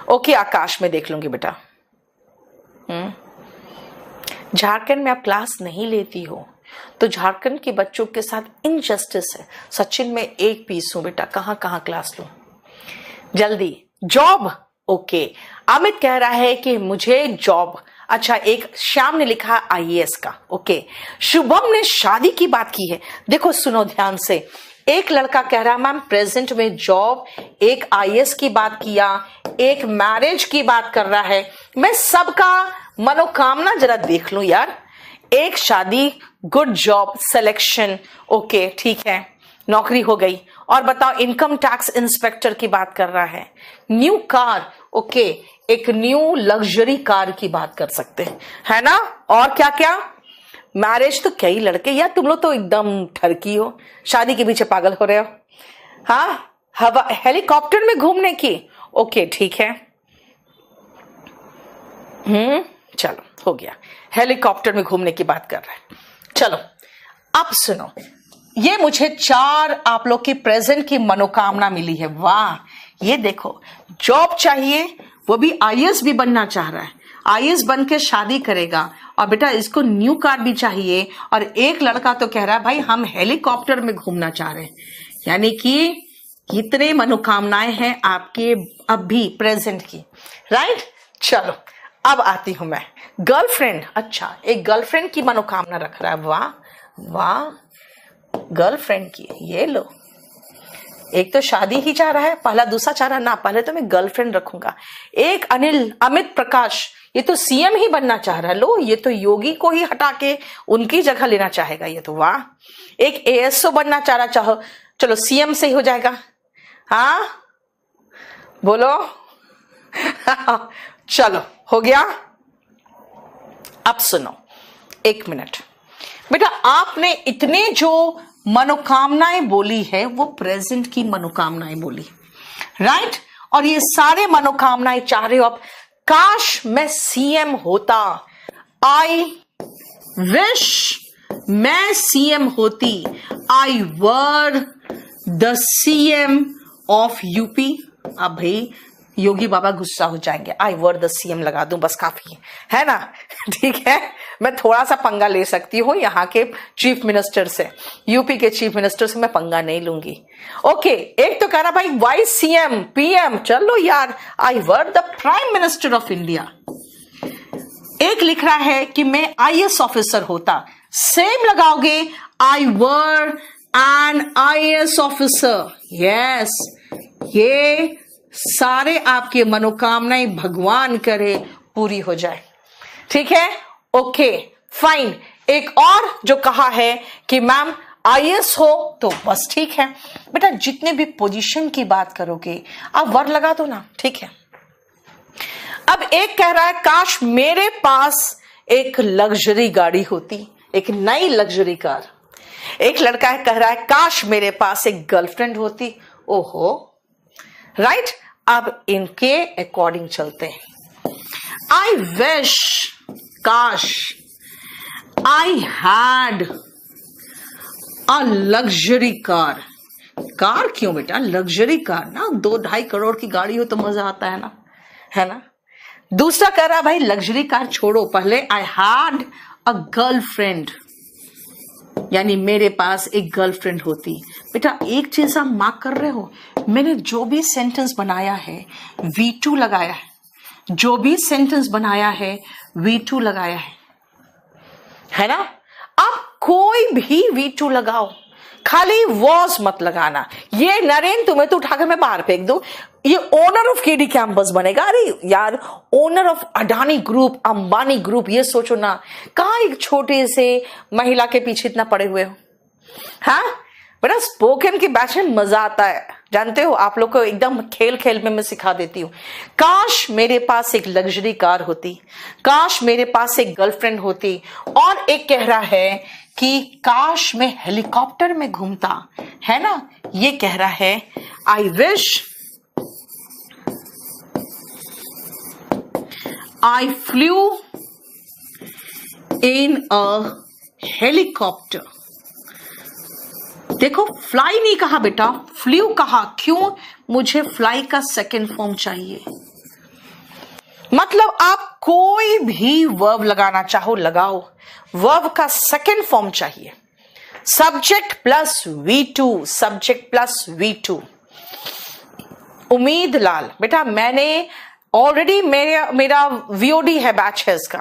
Okay आकाश में देख लूंगी बेटा। झारखंड में आप क्लास नहीं लेती हो तो झारखंड के बच्चों के साथ इनजस्टिस है। सचिन में एक पीस हूं बेटा, कहां कहां क्लास लूं, जल्दी। Job, okay. अमित कह रहा है कि मुझे जॉब, अच्छा। एक श्याम ने लिखा IAS का, ओके। शुभम ने शादी की बात की है। देखो सुनो ध्यान से, एक लड़का कह रहा है मैम प्रेजेंट में जॉब, एक IAS की बात किया, एक मैरिज की बात कर रहा है। मैं सबका मनोकामना जरा देख लूं यार। एक शादी, गुड जॉब, सिलेक्शन, ओके ठीक है, नौकरी हो गई। और बताओ इनकम टैक्स इंस्पेक्टर की बात कर रहा है। न्यू कार, ओके, एक न्यू लग्जरी कार की बात कर सकते हैं, है ना। और क्या क्या, मैरिज तो कई लड़के, यार तुम लोग तो एकदम ठरकी हो, शादी के पीछे पागल हो रहे हो। हाँ, हवा हेलीकॉप्टर में घूमने की, ओके ठीक है। चलो हो गया, हेलीकॉप्टर में घूमने की बात कर रहे हैं। चलो अब सुनो, ये मुझे 4 आप लोग की प्रेजेंट की मनोकामना मिली है। वाह, ये देखो, जॉब चाहिए, वो भी IAS भी बनना चाह रहा है, IAS बन के शादी करेगा। और बेटा इसको न्यू कार भी चाहिए। और एक लड़का तो कह रहा है भाई हम हेलीकॉप्टर में घूमना चाह रहे हैं। यानी कि इतने मनोकामनाएं हैं आपके अभी प्रेजेंट की, राइट। चलो अब आती हूं मैं, गर्लफ्रेंड। अच्छा, एक गर्लफ्रेंड की मनोकामना रख रहा है। वाह वाह, गर्लफ्रेंड की, ये लो। एक तो शादी ही चाह रहा है, पहला दूसरा चाह रहा है ना, पहले तो मैं गर्लफ्रेंड रखूंगा। एक अमित प्रकाश, ये तो CM ही बनना चाह रहा है। लो, ये तो योगी को ही हटा के उनकी जगह लेना चाहेगा, ये तो वाह। एक ASO बनना चाह रहा, चाहो चलो CM से ही हो जाएगा। हाँ बोलो चलो हो गया। अब सुनो, 1 मिनट बेटा, आपने इतने जो मनोकामनाएं बोली है वो प्रेजेंट की मनोकामनाएं बोली, राइट। और ये सारे मनोकामनाएं चाह रहे हो आप, काश मैं सीएम होता, आई विश मैं सीएम होती, I were the CM of UP. अब भाई योगी बाबा गुस्सा हो जाएंगे, आई वर द सीएम लगा दूं बस काफी है ना, ठीक है। मैं थोड़ा सा पंगा ले सकती हूँ यहाँ के चीफ मिनिस्टर से, यूपी के चीफ मिनिस्टर से मैं पंगा नहीं लूंगी। ओके, एक तो कह रहा भाई वाइस सीएम पीएम, चलो यार I were the prime minister of India. एक लिख रहा है कि मैं आईएएस ऑफिसर होता, सेम लगाओगे, I were an IAS officer. Yes, ये सारे आपके मनोकामनाएं भगवान करे पूरी हो जाए, ठीक है। Okay fine. एक और जो कहा है कि मैम आईएएस हो तो बस ठीक है बेटा, जितने भी पोजीशन की बात करोगे आप वर लगा दो ना, ठीक है। अब एक कह रहा है काश मेरे पास एक लग्जरी गाड़ी होती, एक नई लग्जरी कार। एक लड़का है कह रहा है काश मेरे पास एक गर्लफ्रेंड होती। ओहो, राइट। अब इनके अकॉर्डिंग चलते हैं। आई विश, काश, I had a luxury car. Car क्यों बेटा, लग्जरी कार ना, 2-2.5 करोड़ की गाड़ी हो तो मजा आता है ना, है ना। दूसरा कह रहा भाई लग्जरी कार छोड़ो, पहले आई हैड अ गर्लफ्रेंड, यानी मेरे पास एक गर्लफ्रेंड होती। बेटा एक चीज आप मार्क कर रहे हो, मैंने जो भी सेंटेंस बनाया है V2 लगाया है, जो भी सेंटेंस बनाया है V2 लगाया है ना। आप कोई भी V2 लगाओ, खाली वॉज मत लगाना। ये नरेंद्र तुम्हें तो उठाकर मैं बाहर फेंक दूं, ये ओनर ऑफ केडी कैंपस बनेगा। अरे यार, owner of Adani group, Ambani group, ये सोचो ना, कहाँ एक छोटे से महिला के पीछे इतना पड़े हुए हो। हाँ बेटा, स्पोकन की बैच में मजा आता है, जानते हो, आप लोग को एकदम खेल खेल में मैं सिखा देती हूँ। काश मेरे पास एक लग्जरी कार होती, काश मेरे पास एक गर्लफ्रेंड होती। और एक कह रहा है कि काश मैं हेलीकॉप्टर में घूमता, है ना। ये कह रहा है I wish I flew in a helicopter। देखो फ्लाई नहीं कहा बेटा, फ्लू कहा। क्यों? मुझे फ्लाई का सेकेंड फॉर्म चाहिए। मतलब आप कोई भी वर्ब लगाना चाहो लगाओ, वर्ब का सेकेंड फॉर्म चाहिए। Subject plus V2, subject plus V2। उम्मीद लाल बेटा, मैंने ऑलरेडी मेरा VOD है, बैच है इसका,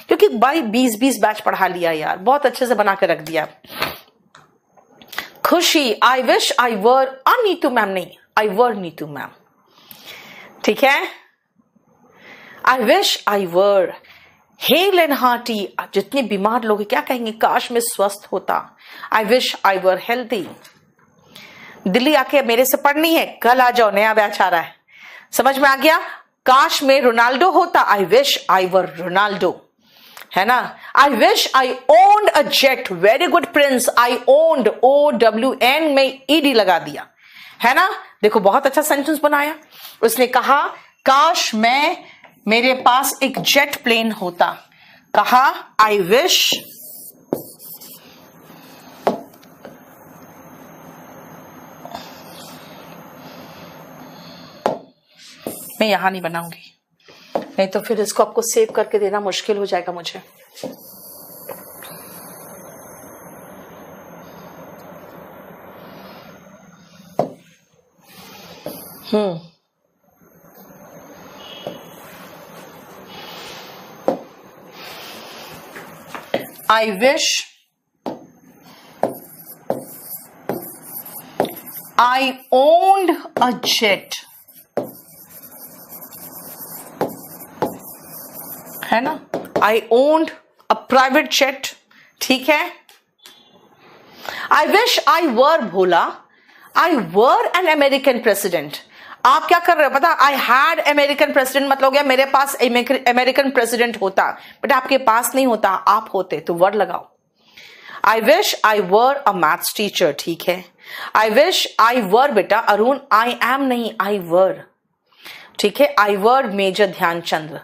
क्योंकि भाई 20 बैच पढ़ा लिया यार, बहुत अच्छे से बना के रख दिया। खुशी, आई wish I were Neetu ma'am, नहीं आई वर नीतू मैम, ठीक है। आई wish I were hello and hearty. जितने बीमार लोग क्या कहेंगे, काश मैं स्वस्थ होता। आई wish I were healthy. Delhi आके मेरे से पढ़नी है, कल आ जाओ, नया बैच आ रहा है, समझ में आ गया। काश मैं रोनाल्डो होता, आई विश आई वर रोनाल्डो, है ना। आई wish I owned a jet, very good Prince, I owned, OWN में ED लगा दिया, है ना। देखो बहुत अच्छा सेंटेंस बनाया। उसने कहा काश मेरे पास एक जेट प्लेन होता, कहा आई विश मैं यहां नहीं बनाऊंगी, नहीं तो फिर इसको आपको सेव करके देना मुश्किल हो जाएगा मुझे। I wish I owned a jet, है ना। I owned a private jet, ठीक है। I wish I were Bhola, I were an American president। आप क्या कर रहे हो पता, आई हैड अमेरिकन प्रेसिडेंट मतलब हो गया मेरे पास अमेरिकन प्रेसिडेंट होता, बट आपके पास नहीं होता, आप होते तो वर्ड लगाओ। आई wish I were a maths teacher, ठीक है। आई विश आई वर बेटा अरुण, आई एम नहीं, आई वर, ठीक है। I were major Dhyanchandra.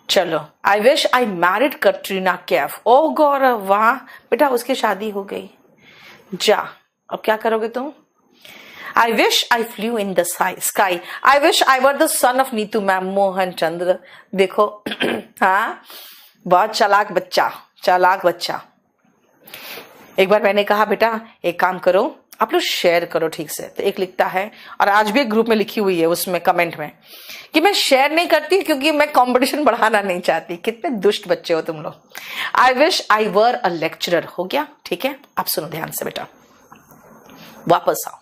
चलो, I wish I married Katrina Kaif. ओ गौरव, वाह बेटा, उसकी शादी हो गई। जा, अब क्या करोगे तुम? I wish I flew in the sky. I wish I were the son of Neetu ma'am. Mohan Chandra, देखो हाँ, बहुत चालाक बच्चा, चालाक बच्चा। एक बार मैंने कहा बेटा एक काम करो, आप लोग शेयर करो ठीक से। तो एक लिखता है, और आज भी एक ग्रुप में लिखी हुई है उसमें कमेंट में कि मैं शेयर नहीं करती क्योंकि मैं कंपटीशन बढ़ाना नहीं चाहती। कितने दुष्ट बच्चे हो तुम लोग। आई wish I were a lecturer. हो गया, ठीक है। आप सुनो ध्यान से बेटा, वापस आओ।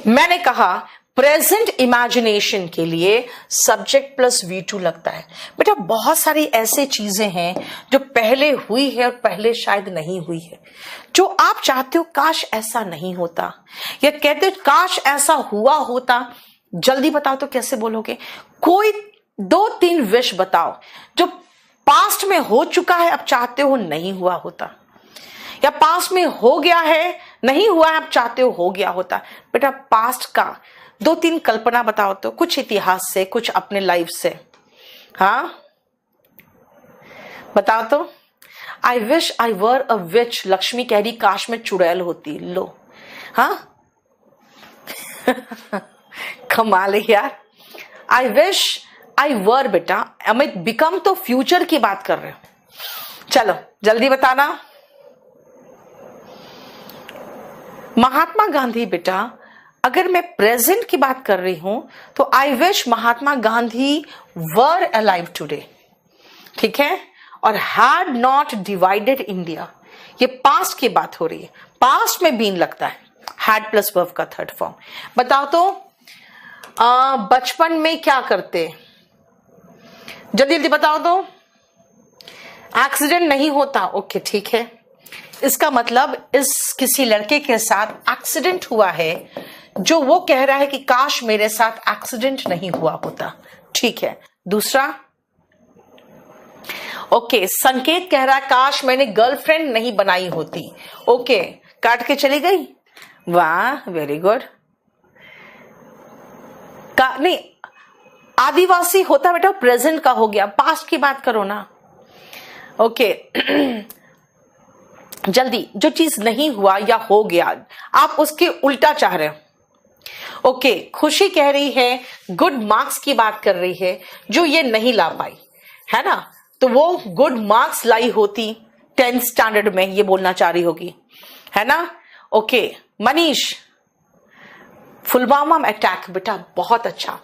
मैंने कहा प्रेजेंट इमेजिनेशन के लिए सब्जेक्ट प्लस V2 लगता है। बेटा बहुत सारी ऐसे चीजें हैं जो पहले हुई है और पहले शायद नहीं हुई है, जो आप चाहते हो काश ऐसा नहीं होता, या कहते हो काश ऐसा हुआ होता। जल्दी बताओ तो कैसे बोलोगे? कोई 2-3 विश बताओ जो पास्ट में हो चुका है, अब चाहते हो नहीं हुआ होता, या पास्ट में हो गया है नहीं हुआ है, अब चाहते हो गया होता। बेटा पास्ट का 2-3 कल्पना बताओ तो, कुछ इतिहास से, कुछ अपने लाइफ से। हाँ बताओ तो। आई विश आई वर अ विच। लक्ष्मी कह रही काश में चुड़ैल होती। लो, हाँ कमाल है यार। आई विश आई वर बेटा, अमित बिकम तो फ्यूचर की बात कर रहे हो। चलो जल्दी बताना। महात्मा गांधी बेटा, अगर मैं प्रेजेंट की बात कर रही हूं तो I wish Mahatma Gandhi were alive today, ठीक है। और हैड नॉट डिवाइडेड इंडिया, ये पास्ट की बात हो रही है, पास्ट में बीन लगता है, हैड प्लस वर्ब का थर्ड फॉर्म। बताओ तो बचपन में क्या करते, जल्दी जल्दी बताओ तो। एक्सीडेंट नहीं होता, ओके ठीक है। इसका मतलब इस किसी लड़के के साथ एक्सीडेंट हुआ है, जो वो कह रहा है कि काश मेरे साथ एक्सीडेंट नहीं हुआ होता, ठीक है। दूसरा, ओके, संकेत कह रहा है काश मैंने गर्लफ्रेंड नहीं बनाई होती, ओके, काट के चली गई। वाह, वेरी गुड। नहीं, आदिवासी होता बेटा, प्रेजेंट का हो गया, पास्ट की बात करो ना। ओके जल्दी, जो चीज नहीं हुआ या हो गया, आप उसके उल्टा चाह रहे हो। ओके, खुशी कह रही है गुड मार्क्स की बात कर रही है, जो ये नहीं ला पाई है ना, तो वो गुड मार्क्स लाई होती 10th स्टैंडर्ड में, ये बोलना चाह रही होगी, है ना। ओके मनीष, पुलवामा अटैक बेटा, बहुत अच्छा,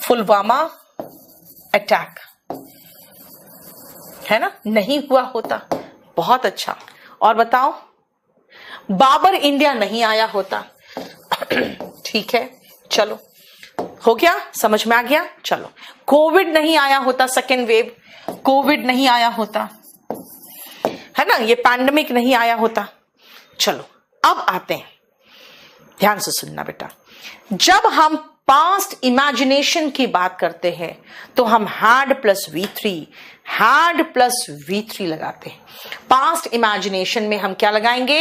पुलवामा अटैक है ना, नहीं हुआ होता, बहुत अच्छा। और बताओ, बाबर इंडिया नहीं आया होता, ठीक है। चलो हो गया, समझ में आ गया। चलो, कोविड नहीं आया होता, सेकेंड वेव, कोविड नहीं आया होता, है ना, ये पैंडेमिक नहीं आया होता। चलो अब आते हैं, ध्यान से सुनना बेटा। जब हम पास्ट इमेजिनेशन की बात करते हैं तो हम हैड प्लस V3 लगाते हैं। पास्ट इमेजिनेशन में हम क्या लगाएंगे?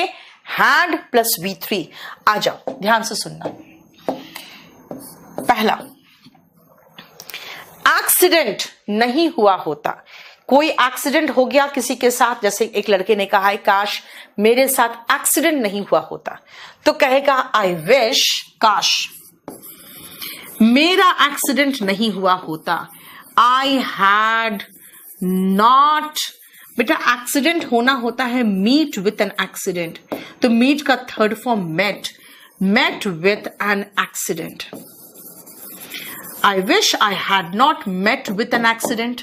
Had plus V3। आ जाओ ध्यान से सुनना। पहला, एक्सीडेंट नहीं हुआ होता, कोई एक्सीडेंट हो गया किसी के साथ, जैसे एक लड़के ने कहा है काश मेरे साथ एक्सीडेंट नहीं हुआ होता, तो कहेगा आई विश काश मेरा एक्सीडेंट नहीं हुआ होता, आई हैड नॉट। बेटा एक्सीडेंट होना होता है मीट विथ एन एक्सीडेंट, तो मीट का third form met with an accident. I wish I had not met with an accident,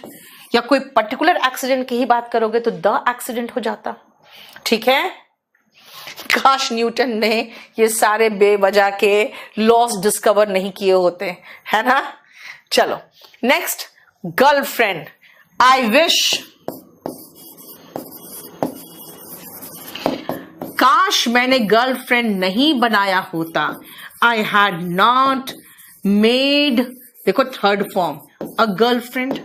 या कोई पर्टिकुलर एक्सीडेंट की ही बात करोगे तो द एक्सीडेंट हो जाता, ठीक है। काश न्यूटन ने ये सारे बेवजह के लॉस डिस्कवर नहीं किए होते, है ना। चलो नेक्स्ट, गर्लफ्रेंड, आई विश काश मैंने गर्लफ्रेंड नहीं बनाया होता, आई हैड नॉट मेड, देखो थर्ड फॉर्म, अ गर्लफ्रेंड,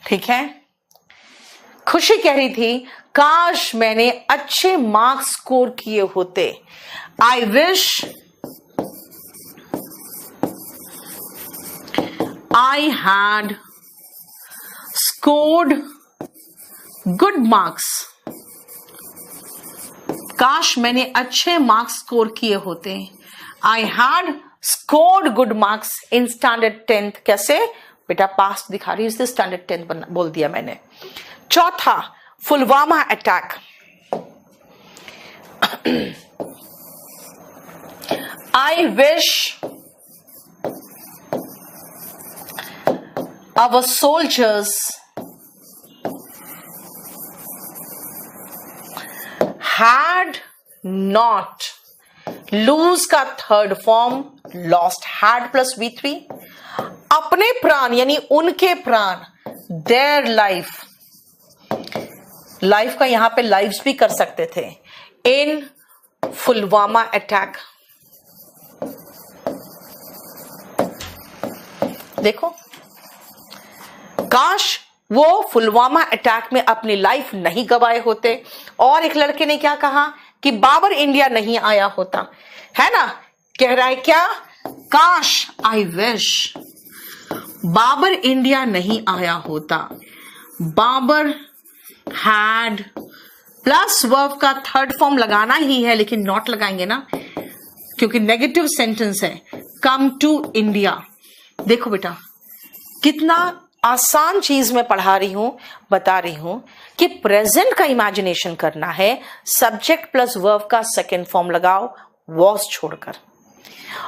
ठीक है। खुशी कह रही थी काश मैंने अच्छे मार्क्स स्कोर किए होते। I wish I had scored good marks. काश मैंने अच्छे मार्क्स स्कोर किए होते। I had scored good marks in standard 10th। कैसे बेटा, पास्ट दिखा रही है इसलिए स्टैंडर्ड 10th बोल दिया मैंने। चौथा, Pulwama attack. I wish our soldiers had not, lose का third form lost, had plus V3, अपने प्राण यानी उनके प्राण, their life, लाइफ का यहां पे लाइव्स भी कर सकते थे, इन पुलवामा अटैक। देखो, काश वो पुलवामा अटैक में अपनी लाइफ नहीं गवाए होते। और एक लड़के ने क्या कहा कि बाबर इंडिया नहीं आया होता, है ना। कह रहा है क्या, काश, आई विश बाबर इंडिया नहीं आया होता। बाबर हैड प्लस वर्ब का थर्ड फॉर्म लगाना ही है, लेकिन नॉट लगाएंगे ना क्योंकि नेगेटिव सेंटेंस है। Come to India. देखो बेटा, कितना आसान चीज मैं पढ़ा रही हूं, बता रही हूं कि प्रेजेंट का इमेजिनेशन करना है, सब्जेक्ट प्लस वर्ब का सेकेंड फॉर्म लगाओ वॉज छोड़कर।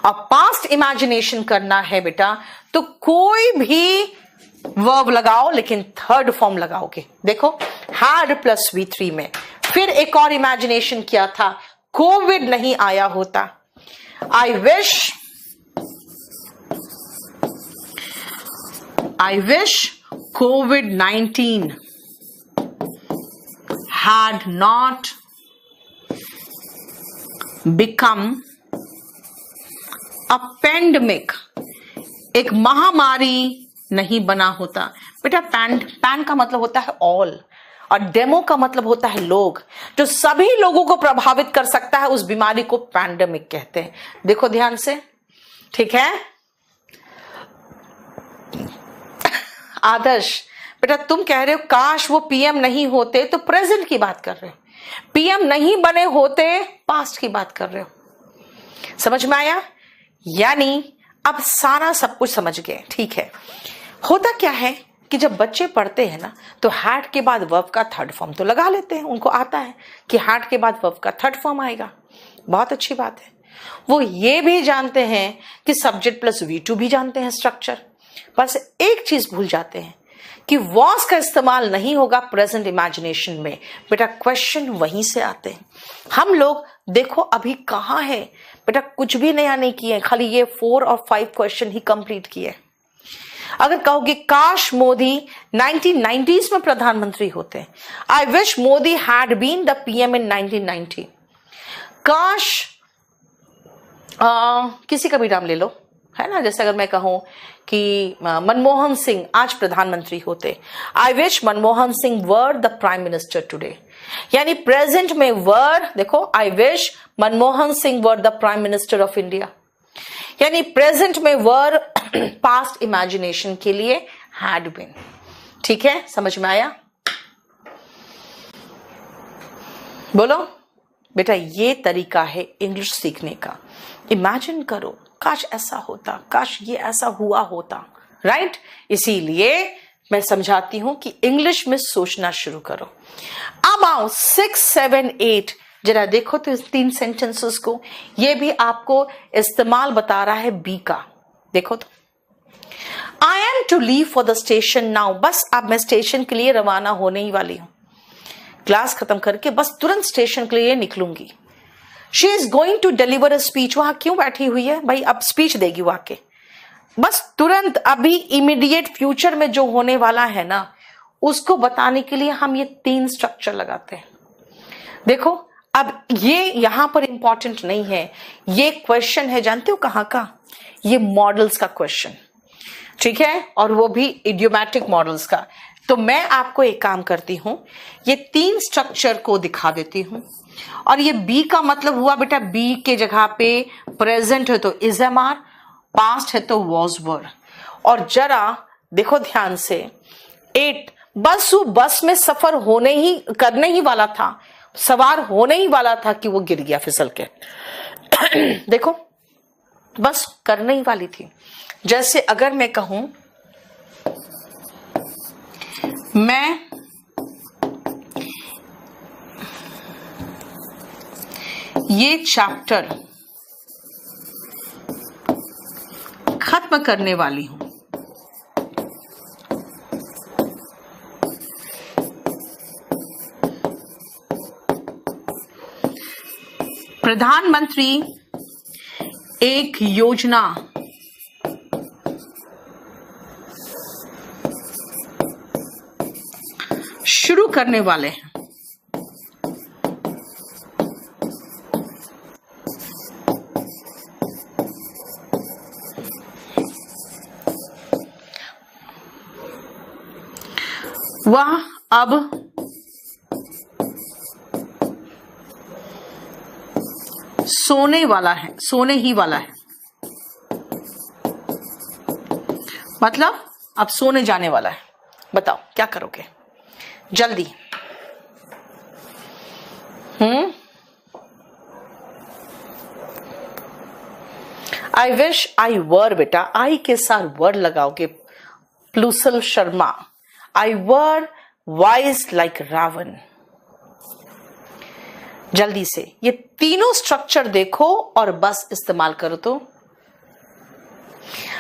और पास्ट इमेजिनेशन करना है बेटा तो कोई भी वर्ब लगाओ लेकिन थर्ड फॉर्म लगाओगे। देखो, हैड प्लस V3 में। फिर एक और इमेजिनेशन किया था, कोविड नहीं आया होता। आई wish COVID-19 had not become a pandemic, एक महामारी नहीं बना होता। बेटा, पैन का मतलब होता है ऑल और डेमो का मतलब होता है लोग, जो सभी लोगों को प्रभावित कर सकता है उस बीमारी को पैंडेमिक कहते हैं। देखो ध्यान से, ठीक है। आदर्श बेटा, तुम कह रहे हो काश वो पीएम नहीं होते, तो प्रेजेंट की बात कर रहे हो। पीएम नहीं बने होते, पास्ट की बात कर रहे हो। समझ में आया? यानी अब सारा सब कुछ समझ गए, ठीक है। होता क्या है कि जब बच्चे पढ़ते हैं ना तो हैड के बाद वर्ब का थर्ड फॉर्म तो लगा लेते हैं, उनको आता है कि हैड के बाद वर्ब का थर्ड फॉर्म आएगा। बहुत अच्छी बात है। वो ये भी जानते हैं कि सब्जेक्ट प्लस V2 भी जानते हैं स्ट्रक्चर। बस एक चीज भूल जाते हैं कि वॉज का इस्तेमाल नहीं होगा प्रेजेंट इमेजिनेशन में। बेटा, क्वेश्चन वहीं से आते हैं। हम लोग देखो अभी कहाँ है बेटा, कुछ भी नया नहीं किए, खाली ये 4 और 5 क्वेश्चन ही कंप्लीट किए। अगर कहोगे काश मोदी 1990s में प्रधानमंत्री होते, I wish Modi had been the PM in 1990। काश किसी का भी नाम ले लो, है ना। जैसे अगर मैं कहूं कि मनमोहन सिंह आज प्रधानमंत्री होते, I wish Manmohan Singh were the prime minister today. यानी प्रेजेंट में वर, देखो, I wish Manmohan Singh were the prime minister of India. यानी प्रेजेंट में वर पास्ट इमेजिनेशन के लिए हैड बीन। ठीक है, समझ में आया? बोलो बेटा, ये तरीका है इंग्लिश सीखने का। इमेजिन करो, काश ऐसा होता, काश ये ऐसा हुआ होता, राइट। इसीलिए मैं समझाती हूं कि इंग्लिश में सोचना शुरू करो। अब आओ 6, 7, 8 जरा देखो तो इस 3 सेंटेंसेस को। ये भी आपको इस्तेमाल बता रहा है बी का। देखो तो, I am to leave for the station now. बस अब मैं स्टेशन के लिए रवाना होने ही वाली हूं, क्लास खत्म करके बस तुरंत स्टेशन के लिए निकलूंगी। She is going to deliver a speech. वहां क्यों बैठी हुई है भाई, अब स्पीच देगी वो आके, बस तुरंत अभी इमीडिएट फ्यूचर में जो होने वाला है ना उसको बताने के लिए हम ये 3 स्ट्रक्चर लगाते हैं। देखो, अब ये यहां पर इंपॉर्टेंट नहीं है, ये क्वेश्चन है, जानते हो कहां का? ये मॉडल्स का क्वेश्चन। ठीक है, और वो भी इडियोमैटिक मॉडल्स का। तो मैं आपको एक काम करती हूं, ये 3 स्ट्रक्चर को दिखा देती हूं। और ये बी का मतलब हुआ बेटा, बी के जगह पे प्रेजेंट है तो इज एम आर, पास्ट है तो वॉज वर। और जरा देखो ध्यान से, 8 बस वो बस में सफर करने ही वाला था, सवार होने ही वाला था कि वो गिर गया फिसल के। देखो बस करने ही वाली थी। जैसे अगर मैं कहूं मैं ये चैप्टर खत्म करने वाली हूं, प्रधानमंत्री एक योजना शुरू करने वाले हैं। वह अब सोने वाला है, सोने ही वाला है, मतलब अब सोने जाने वाला है। बताओ क्या करोगे जल्दी। आई विश आई वर, बेटा आई के साथ वर लगाओगे, प्लूसल शर्मा। आई वर वाइज लाइक रावण। जल्दी से ये तीनों स्ट्रक्चर देखो और बस इस्तेमाल करो। तो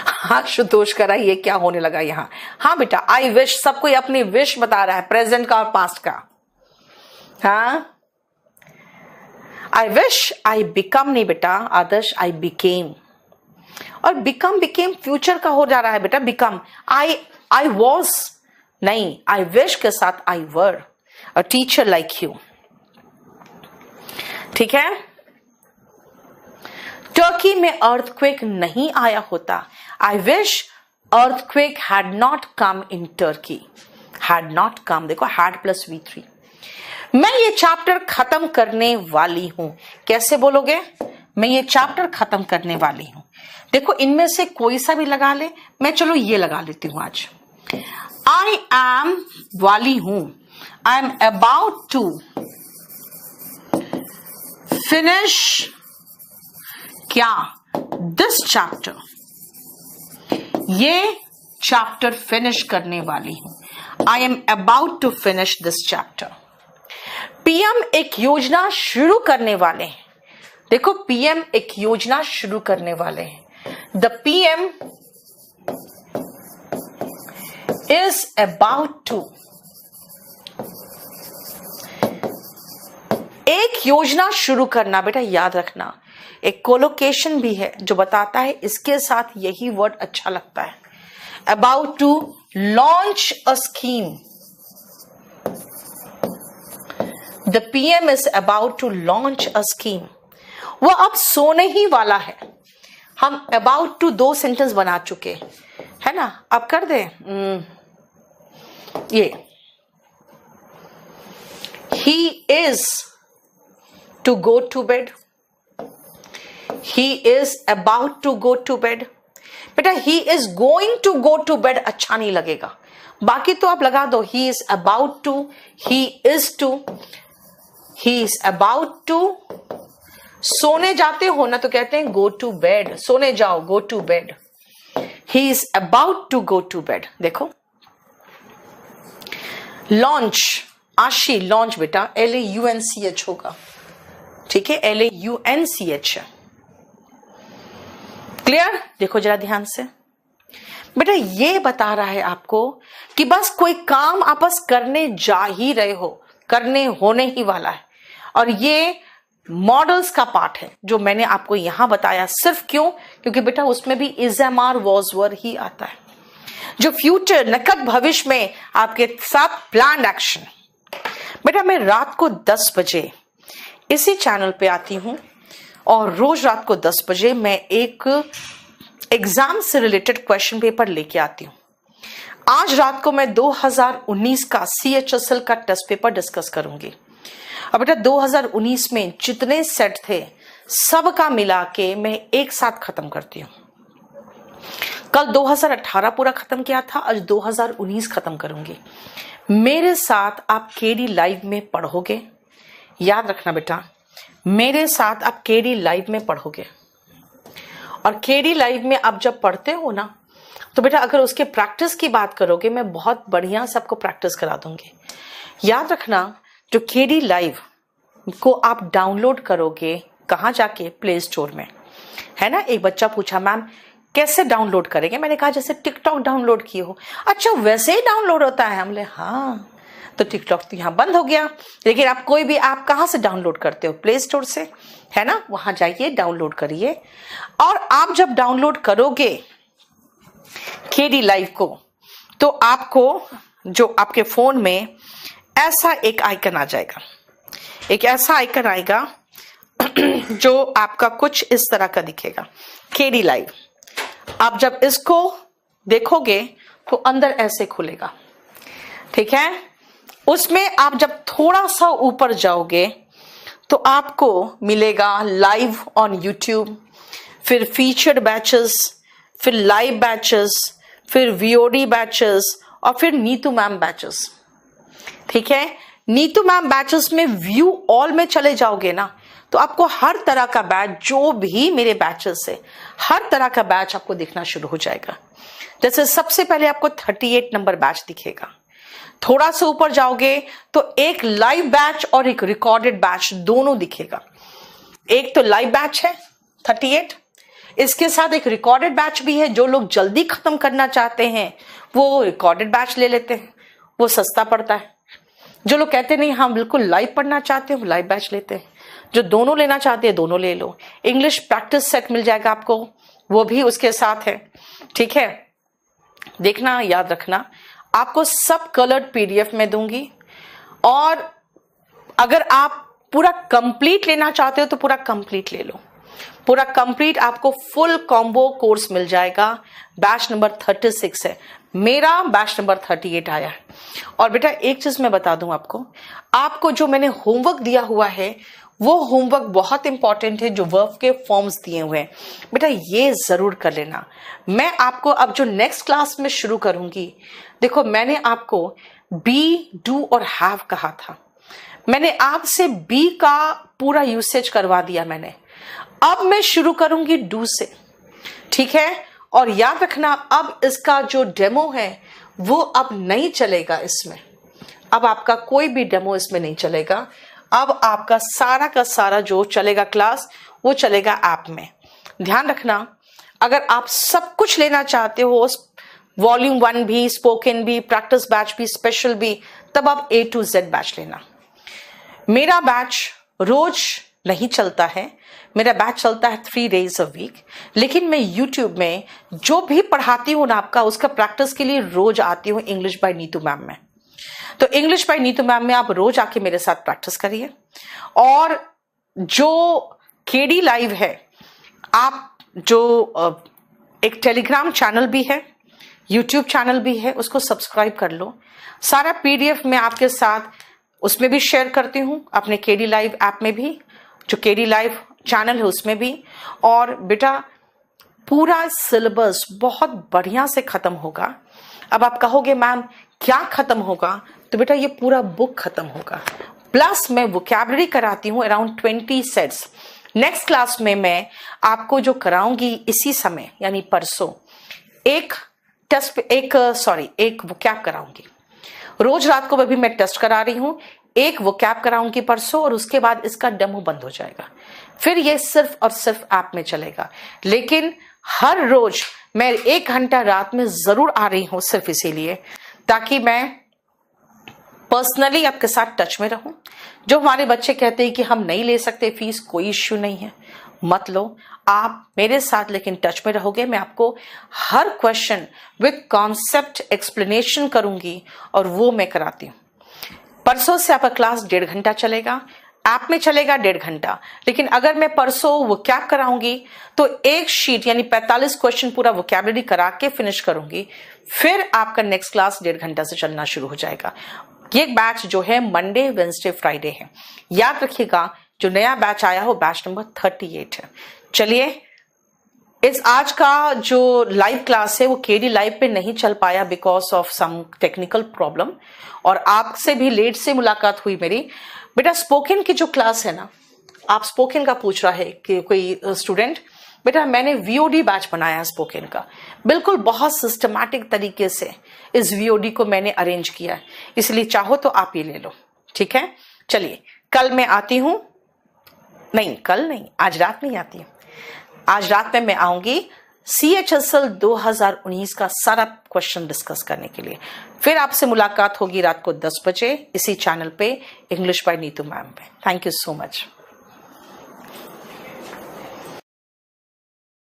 हाँ शुतोष करा, ये क्या होने लगा यहां। हाँ बेटा आई विश, सबको अपनी विश बता रहा है, प्रेजेंट का और पास्ट का। हाँ आई विश आई बिकम नहीं बेटा आदर्श, आई बिकेम। और बिकेम फ्यूचर का हो जा रहा है बेटा। बिकम आई वॉज नहीं, आई विश के साथ आई वर अ टीचर लाइक यू। ठीक है, टर्की में अर्थक्वेक नहीं आया होता। I wish earthquake had not come in Turkey. Had not come, देखो हैड प्लस V3। मैं ये चैप्टर खत्म करने वाली हूं। कैसे बोलोगे? मैं ये चैप्टर खत्म करने वाली हूं। देखो इनमें से कोई सा भी लगा ले, मैं चलो ये लगा लेती हूं आज। आई एम वाली हूं, I am about to finish क्या? दिस चैप्टर, ये चैप्टर फिनिश करने वाली हूं। I am about to finish this chapter. PM एक योजना शुरू करने वाले हैं। देखो पीएम एक योजना शुरू करने वाले हैं। The PM is about to, एक योजना शुरू करना बेटा याद रखना। एक कोलोकेशन भी है जो बताता है इसके साथ यही वर्ड अच्छा लगता है। About to launch a scheme. The PM is about to launch a scheme. वो अब सोने ही वाला है। हम अबाउट टू 2 सेंटेंस बना चुके है ना। अब कर दे ये, he is to go to bed, he is about to go to bed. बेटा he is going to go to bed अच्छा नहीं लगेगा, बाकी तो आप लगा दो। He is about to, he is to, he is about to. सोने जाते हो ना तो कहते हैं गो टू बेड, सोने जाओ, go to bed. He is about to go to bed. देखो लॉन्च, आशी लॉन्च बेटा LAUNCH होगा, ठीक है, LAUNCH। क्लियर? देखो जरा ध्यान से बेटा, ये बता रहा है आपको कि बस कोई काम आप बस करने जा ही रहे हो, करने होने ही वाला है। और ये मॉडल्स का पार्ट है जो मैंने आपको यहां बताया। सिर्फ क्यों? क्योंकि बेटा उसमें भी is am are was were ही आता है, जो फ्यूचर नकद भविष्य में आपके साथ प्लान एक्शन। बेटा मैं रात को 10 बजे इसी चैनल पे आती हूं और रोज रात को 10 बजे मैं एक एग्जाम से रिलेटेड क्वेश्चन पेपर लेके आती हूँ। आज रात को मैं 2019 का CHSL का टेस्ट पेपर डिस्कस करूंगी। अब बेटा 2019 में जितने सेट थे सबका मिला के मैं एक साथ खत्म करती हूँ। कल 2018 पूरा खत्म किया था, आज 2019 खत्म करूंगी। मेरे साथ आप केडी लाइव में पढ़ोगे, याद रखना बेटा, मेरे साथ आप केडी लाइव में पढ़ोगे। और केडी लाइव में आप जब पढ़ते हो ना, तो बेटा अगर उसके प्रैक्टिस की बात करोगे, मैं बहुत बढ़िया सबको प्रैक्टिस करा दूंगी। याद रखना, जो केडी लाइव को आप डाउनलोड करोगे कहाँ जाके, प्ले स्टोर में, है ना। एक बच्चा पूछा मैम कैसे डाउनलोड करेंगे, मैंने कहा जैसे टिकटॉक डाउनलोड किए हो। अच्छा वैसे ही डाउनलोड होता है, हमने हाँ, तो टिकटॉक तो यहाँ बंद हो गया, लेकिन आप कोई भी ऐप कहाँ से डाउनलोड करते हो, प्ले स्टोर से, है ना। वहां जाइए, डाउनलोड करिए। और आप जब डाउनलोड करोगे केडी लाइव को, तो आपको जो आपके फोन में ऐसा एक आइकन आ जाएगा, एक ऐसा आइकन आएगा जो आपका कुछ इस तरह का दिखेगा, केडी लाइव। आप जब इसको देखोगे तो अंदर ऐसे खुलेगा, ठीक है। उसमें आप जब थोड़ा सा ऊपर जाओगे तो आपको मिलेगा लाइव ऑन यूट्यूब, फिर फीचर्ड बैचेस, फिर लाइव बैचेस, फिर VOD बैचेस और फिर नीतू मैम बैचेस, ठीक है। नीतू मैम बैचेस में व्यू ऑल में चले जाओगे ना, तो आपको हर तरह का बैच, जो भी मेरे बैचेस है, हर तरह का बैच आपको दिखना शुरू हो जाएगा। जैसे सबसे पहले आपको 38 नंबर बैच दिखेगा। थोड़ा सा ऊपर जाओगे तो एक लाइव बैच और एक रिकॉर्डेड बैच दोनों दिखेगा। एक तो लाइव बैच है 38, इसके साथ एक रिकॉर्डेड बैच भी है। जो लोग जल्दी खत्म करना चाहते हैं वो रिकॉर्डेड बैच ले लेते हैं, वो सस्ता पड़ता है। जो लोग कहते नहीं हम बिल्कुल लाइव पढ़ना चाहते हैं, वो लाइव बैच लेते हैं। जो दोनों लेना चाहते हैं दोनों ले लो। इंग्लिश प्रैक्टिस सेट मिल जाएगा आपको, वो भी उसके साथ है, ठीक है। देखना, याद रखना, आपको सब कलर्ड PDF में दूंगी। और अगर आप पूरा कंप्लीट लेना चाहते हो तो पूरा कंप्लीट ले लो। पूरा कंप्लीट आपको फुल कॉम्बो कोर्स मिल जाएगा। बैच नंबर 36 है, मेरा बैच नंबर 38 आया है। और बेटा एक चीज मैं बता दूं आपको जो मैंने होमवर्क दिया हुआ है वो होमवर्क बहुत इंपॉर्टेंट है, जो वर्ब के फॉर्म्स दिए हुए हैं बेटा, ये जरूर कर लेना। मैं आपको अब जो नेक्स्ट क्लास में शुरू करूंगी, देखो मैंने आपको बी, डू और हैव कहा था, मैंने आपसे बी का पूरा यूसेज करवा दिया मैंने। अब मैं शुरू करूंगी डू से, ठीक है। और याद रखना, अब इसका जो डेमो है वो अब नहीं चलेगा इसमें। अब आपका कोई भी डेमो इसमें नहीं चलेगा। अब आपका सारा का सारा जो चलेगा क्लास, वो चलेगा ऐप में। ध्यान रखना, अगर आप सब कुछ लेना चाहते हो, वॉल्यूम 1 भी, स्पोकन भी, प्रैक्टिस बैच भी, स्पेशल भी, तब आप A to Z बैच लेना। मेरा बैच रोज नहीं चलता है, मेरा बैच चलता है 3 days a week। लेकिन मैं YouTube में जो भी पढ़ाती हूँ ना आपका, उसका प्रैक्टिस के लिए रोज आती हूँ इंग्लिश बाय नीतू मैम में। तो इंग्लिश बाय नीतू मैम में आप रोज आके मेरे साथ प्रैक्टिस करिए। और जो केडी लाइव है, आप जो एक टेलीग्राम चैनल भी है, यूट्यूब चैनल भी है, उसको सब्सक्राइब कर लो। सारा PDF मैं आपके साथ उसमें भी शेयर करती हूँ, अपने केडी लाइव ऐप में भी, जो केडी लाइव चैनल है उसमें भी। और बेटा पूरा सिलेबस बहुत बढ़िया से खत्म होगा। अब आप कहोगे मैम क्या खत्म होगा, तो बेटा ये पूरा बुक खत्म होगा। प्लस मैं वोकैबुलरी कराती हूँ अराउंड 20 सेट्स। नेक्स्ट क्लास में मैं आपको जो कराऊंगी इसी समय यानी परसों, एक वोकैब कराऊंगी। रोज रात को भी मैं टेस्ट करा रही हूँ, एक वोकैब कराऊंगी परसों, और उसके बाद इसका डेमो बंद हो जाएगा। फिर ये सिर्फ और सिर्फ ऐप में चलेगा। लेकिन हर रोज मैं 1 घंटा रात में जरूर आ रही हूं, सिर्फ इसीलिए ताकि मैं पर्सनली आपके साथ टच में रहूं। जो हमारे बच्चे कहते हैं कि हम नहीं ले सकते फीस, कोई इश्यू नहीं है, मत लो, आप मेरे साथ लेकिन टच में रहोगे। मैं आपको हर क्वेश्चन विद कॉन्सेप्ट एक्सप्लेनेशन करूंगी, और वो मैं कराती हूँ। परसों से आपका क्लास 1.5 घंटा चलेगा। ऐप में चलेगा 1.5 घंटा, लेकिन अगर मैं परसों वोकैब कराऊंगी तो एक शीट यानी 45 क्वेश्चन पूरा वोकैबुलरी करा के फिनिश करूंगी, फिर आपका नेक्स्ट क्लास 1.5 घंटा से चलना शुरू हो जाएगा। ये बैच जो है मंडे, वेंसडे, फ्राइडे है। याद रखिएगा, जो नया बैच आया हो बैच नंबर 38 है। चलिए, इस आज का जो लाइव क्लास है वो केडी लाइव पे नहीं चल पाया because of some technical problem, और आपसे भी लेट से मुलाकात हुई मेरी। बेटा स्पोकन की जो क्लास है ना, आप स्पोकन का पूछ रहा है कि कोई स्टूडेंट, बेटा मैंने वीओडी बैच बनाया है स्पोकन का, बिल्कुल बहुत सिस्टमैटिक तरीके से इस वीओडी को मैंने अरेंज किया है, इसलिए चाहो तो आप ये ले लो, ठीक है। चलिए, कल मैं आती हूं, नहीं कल नहीं, आज रात नहीं आती हूं, आज रात में मैं आऊंगी CHSL 2019 का सारा क्वेश्चन डिस्कस करने के लिए। फिर आपसे मुलाकात होगी रात को 10 बजे इसी चैनल पे, इंग्लिश बाय नीतू मैम पे। Thank you so much.